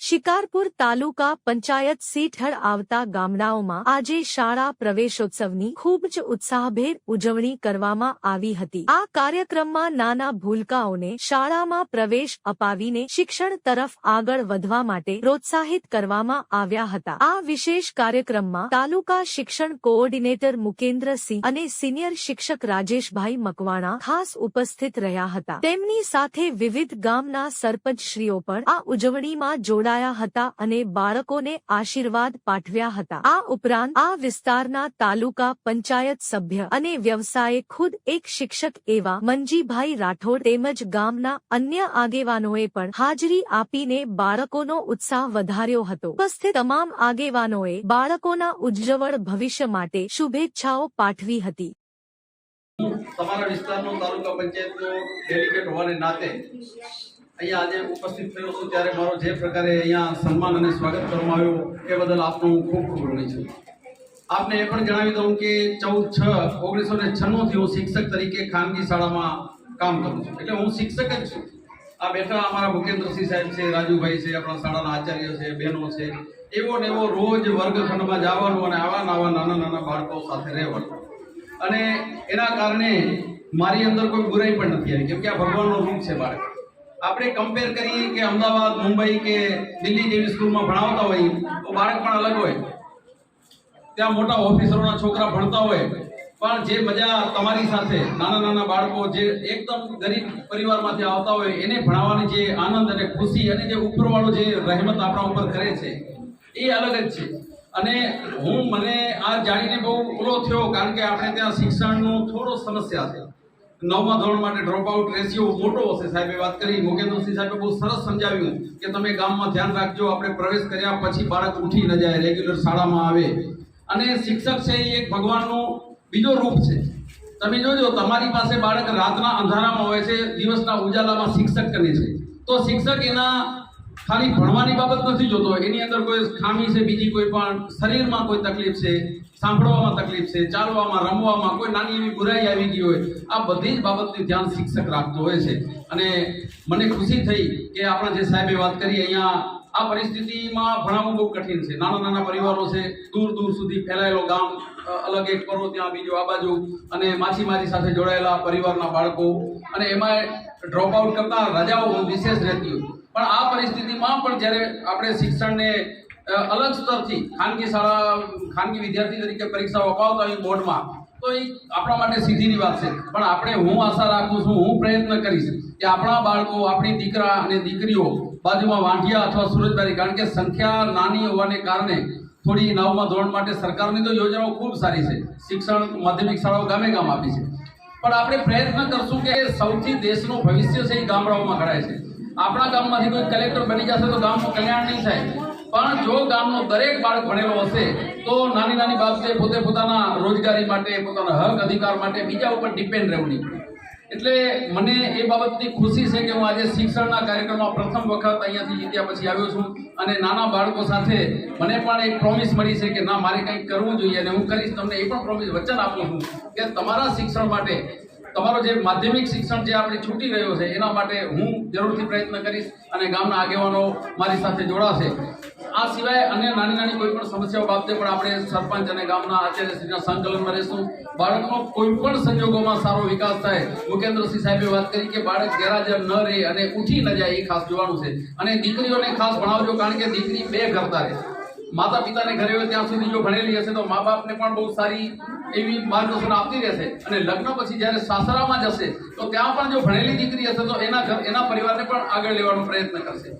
શિકારપુર તાલુકા પંચાયત હેઠળ આવતા ગામડાઓમાં આજે શાળા પ્રવેશોત્સવની ખૂબ જ ઉત્સાહભેર ઉજવણી કરવામાં આવી હતી। આ કાર્યક્રમમાં નાના ભૂલકાઓને શાળામાં પ્રવેશ અપાવીને શિક્ષણ તરફ આગળ વધવા માટે પ્રોત્સાહિત કરવામાં આવ્યા હતા। આ વિશેષ કાર્યક્રમમાં તાલુકા શિક્ષણ કોઓર્ડિનેટર મુકેન્દ્રસિંહ અને સિનિયર શિક્ષક રાજેશભાઈ મકવાણા ખાસ ઉપસ્થિત રહ્યા હતા। તેમની સાથે વિવિધ ગામના સરપંચશ્રીઓ પણ આ ઉજવણીમાં જોડાયા હતા અને બાળકોને આશીર્વાદ પાઠવ્યા હતા। આ ઉપરાંત આ વિસ્તારના તાલુકા પંચાયત સભ્ય અને વ્યવસાયે ખુદ એક શિક્ષક એવા મંજીભાઈ રાઠોડ તેમજ ગામના અન્ય આગેવાનોએ પણ હાજરી આપીને બાળકોનો ઉત્સાહ વધાર્યો હતો। ઉપસ્થિત તમામ આગેવાનોએ બાળકોના ઉજ્જવળ ભવિષ્ય માટે શુભેચ્છાઓ પાઠવી હતી। તમારા વિસ્તારનો તાલુકા પંચાયતનો ડેલિગેટ હોવાને નાતે અહીંયા આજે ઉપસ્થિત થયો છું ત્યારે મારો જે પ્રકારે અહીંયા સન્માન અને સ્વાગત કરવામાં આવ્યું એ બદલ આપનો હું ખૂબ ખૂબ ઋણી છું। આપને એ પણ જણાવી દઉં કે 14/6/1996 થી હું શિક્ષક તરીકે ખાનગી શાળામાં કામ કરું છું, એટલે હું શિક્ષક જ છું। આ બેઠા અમારા મુકેન્દ્રસિંહ સાહેબ છે, રાજુભાઈ છે, આપણા શાળાના આચાર્ય છે, બહેનો છે, એવો ને એવો રોજ વર્ગખંડમાં જવાનું અને આવા નાના નાના બાળકો સાથે રહેવાનું, અને એના કારણે મારી અંદર કોઈ બુરાઈ પણ નથી આવી, કેમ કે આ ભગવાનનો રૂપ છે બાળક। આપણે કમ્પેર કરીએ કે અમદાવાદ, મુંબઈ કે દિલ્હી જેવી સ્કૂલમાં ભણાવતા હોય તો બાળક પણ અલગ હોય, ત્યાં મોટા ઓફિસરોના છોકરા ભણતા હોય, પણ જે મજા તમારી સાથે નાના નાના બાળકો જે એકદમ ગરીબ પરિવારમાંથી આવતા હોય એને ભણાવવાની જે આનંદ અને ખુશી અને જે ઉપરવાળો જે રહેમત આપણા ઉપર કરે છે એ અલગ જ છે। અને મને આ જાણીને બહુ ઓલો થયો, કારણ કે આપણે ત્યાં શિક્ષણનું થોડો સમસ્યા છે। 9મા ધોરણ માટે ડ્રોપ આઉટ રેશિયો મોટો હશે। સાહેબે વાત કરી, મુકેન્દ્રસિંહ સાહેબે બહુ સરસ સમજાવ્યું કે તમે ગામમાં ધ્યાન રાખજો, આપણે પ્રવેશ કર્યા પછી બાળક ઉઠી ન જાય, રેગ્યુલર શાળામાં આવે। અને શિક્ષક છે એ એક ભગવાનનું બીજો રૂપ છે। તમે જોજો, તમારી પાસે બાળક રાતના અંધારામાં હોય છે, દિવસના ઉજાલામાં શિક્ષક કરે છે, તો શિક્ષક એના ખાલી ભણવાની બાબત નથી જોતો, એની અંદર કોઈ ખામી છે, બીજી કોઈ પણ શરીરમાં કોઈ તકલીફ છે, સાંભળવામાં તકલીફ છે, ચાલવામાં, રમવામાં કોઈ નાની એવી બુરાઈ આવી ગઈ હોય, આ બધી જ બાબતનું ધ્યાન શિક્ષક રાખતો હોય છે। અને મને ખુશી થઈ કે આપણા જે સાહેબે વાત કરી, અહીંયા આ પરિસ્થિતિમાં ભણાવવું બહુ કઠિન છે। નાના નાના પરિવારો છે, દૂર દૂર સુધી ફેલાયેલો ગામ, અલગ એક પરો ત્યાં, બીજો આ બાજુ, અને માછીમારી સાથે જોડાયેલા પરિવારના બાળકો, અને એમાં ડ્રોપ આઉટ કરતા રજાઓ વિશેષ રહેતી હોય, પણ આ પરિસ્થિતિમાં પણ જ્યારે આપણે શિક્ષણને અલગ સ્તરથી ખાનગી વિદ્યાર્થી તરીકે પરીક્ષાઓ અપાવતા હોય બોર્ડમાં, તો એ આપણા માટે સીધીની વાત છે, પણ હું આશા રાખું છું, હું પ્રયત્ન કરીશ કે આપણા બાળકો, આપણી દીકરા અને દીકરીઓ બાજુમાં વાંઢિયા અથવા સુરજબારી, કારણ કે સંખ્યા નાની હોવાને કારણે થોડી 9મા ધોરણ માટે સરકારની તો યોજનાઓ ખૂબ સારી છે, શિક્ષણ માધ્યમિક શાળાઓ ગામે ગામ આપી છે, પણ આપણે પ્રયત્ન કરશું કે સૌથી દેશનું ભવિષ્ય છે એ ગામડાઓમાં ઘડાય છે। આપણા ગામમાંથી કોઈ કલેક્ટર બની જશે તો ગામનું કલ્યાણ નહીં થાય, પણ જો ગામનો દરેક બાળક ભણેલો હશે તો નાની નાની બાબતે પોતે પોતાના રોજગારી માટે, પોતાના હક અધિકાર માટે બીજા ઉપર ડિપેન્ડ રહેવું નહીં। એટલે મને એ બાબતની ખુશી છે કે હું આજે શિક્ષણના કાર્યક્રમમાં પ્રથમ વખત અહીંયાથી જીત્યા પછી આવ્યો છું, અને નાના બાળકો સાથે મને પણ એક પ્રોમિસ મળી છે કે ના, મારે કંઈક કરવું જોઈએ, અને હું કરીશ। તમને એ પણ પ્રોમિસ, વચન આપું છું કે તમારા શિક્ષણ માટે, તમારો જે માધ્યમિક શિક્ષણ જે આપણે છૂટી રહ્યો છે એના માટે હું જરૂરથી પ્રયત્ન કરીશ, અને ગામના આગેવાનો મારી સાથે જોડાશે। આ સિવાય અન્ય નાની નાની કોઈ પણ સમસ્યાઓ બાબતે પણ આપણે સરપંચ અને ગામના આચાર્યશ્રીના સંકલનમાં રહીશું। બાળકનો કોઈ પણ સંજોગોમાં સારો વિકાસ થાય, મુકેન્દ્રસિંહ સાહેબે વાત કરી કે બાળક ગેરહાજર ન રહે અને ઉઠી ન જાય, એ ખાસ જોવાનું છે। અને દીકરીઓને ખાસ ભણાવજો, કારણ કે દીકરી બે કરતા રહે, માતા પિતાને ઘરે હોય ત્યાં સુધી જો ભણેલી હશે તો મા બાપને પણ બહુ સારી એવી માર્ગદર્શન આપતી રહેશે, અને લગ્ન પછી જ્યારે સાસરામાં જશે તો ત્યાં પણ જો ભણેલી દીકરી હશે તો એના પરિવારને પણ આગળ લેવાનો પ્રયત્ન કરશે।